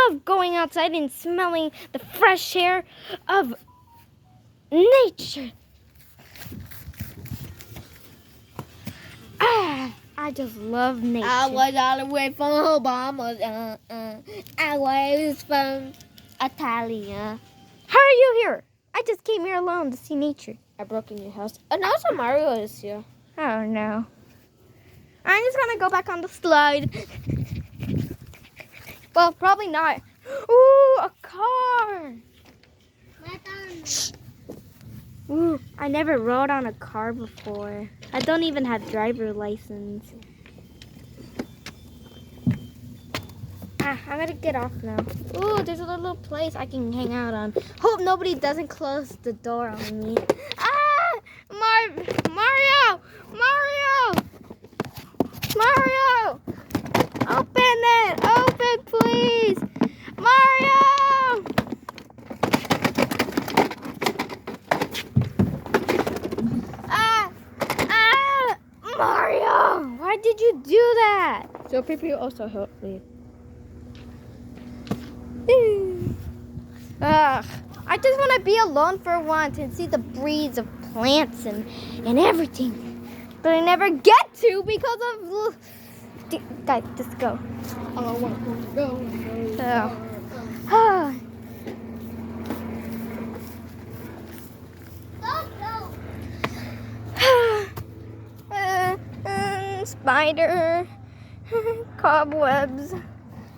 love going outside and smelling the fresh air of nature. I just love nature. I was all the way from Obama. I was from Italia. How are you here? I just came here alone to see nature. I broke in your house. And also Mario is here. Oh no. I'm just gonna go back on the slide. Well, probably not. Ooh, a car. Ooh, I never rode on a car before. I don't even have driver license. I'm gonna get off now. Ooh, there's a little place I can hang out on. Hope nobody doesn't close the door on me. Mario! Mario! Open it! Open, please! Mario! Mario! Why did you do that? So people also help me. Ugh, I just want to be alone for once and see the breeze of plants and everything. But I never get to because of... Guys, just go. I want to go. Spider. Cobwebs.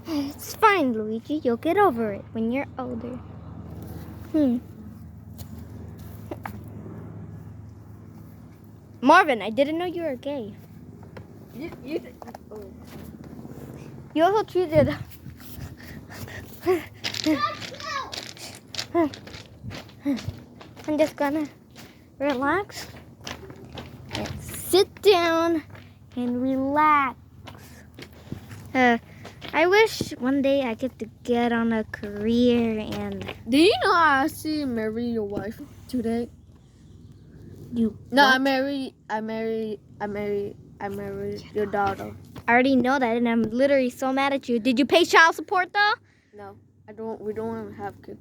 It's fine, Luigi. You'll get over it when you're older. Marvin, I didn't know you were gay. You also cheated. I'm just gonna relax and sit down and relax. I wish one day I get to get on a career and... Do you know I actually married your wife today? You... No, what? I married your daughter. I already know that, and I'm literally so mad at you. Did you pay child support, though? No, we don't have kids.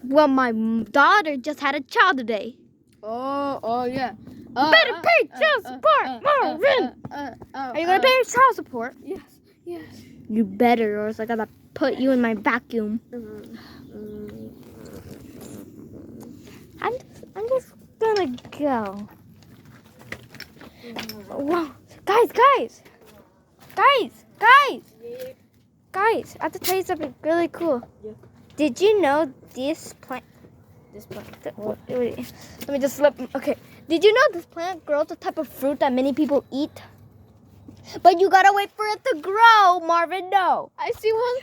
Well, my daughter just had a child today. Oh yeah. Better pay child support, Marvin! Are you gonna pay child support? Yes. You better, or else I gotta put you in my vacuum. I'm just gonna go. Whoa. Guys! I have to tell you something really cool. Yeah. Did you know this plant... Wait, let me just slip. Okay. Did you know this plant grows a type of fruit that many people eat? But you gotta wait for it to grow, Marvin. No. I see one.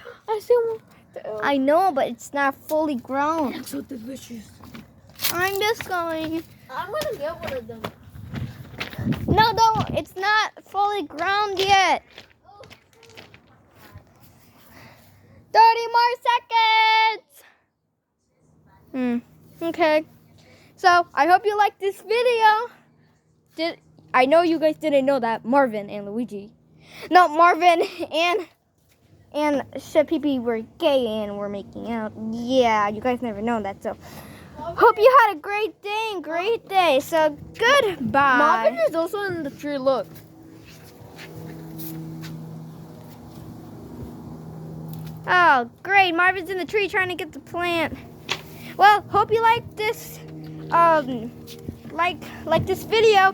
I know, but it's not fully grown. It's so delicious. I'm just going. I'm gonna get one of them. No, it's not fully grown yet. 30 more seconds. Okay. So, I hope you liked this video. I know you guys didn't know that Marvin and Luigi. No, Marvin and Shapipi were gay and were making out. Yeah, you guys never know that. So, hope you had a great day. So, goodbye. Marvin is also in the tree. Look. Oh, great. Marvin's in the tree trying to get the plant. Well, hope you like this, like this video.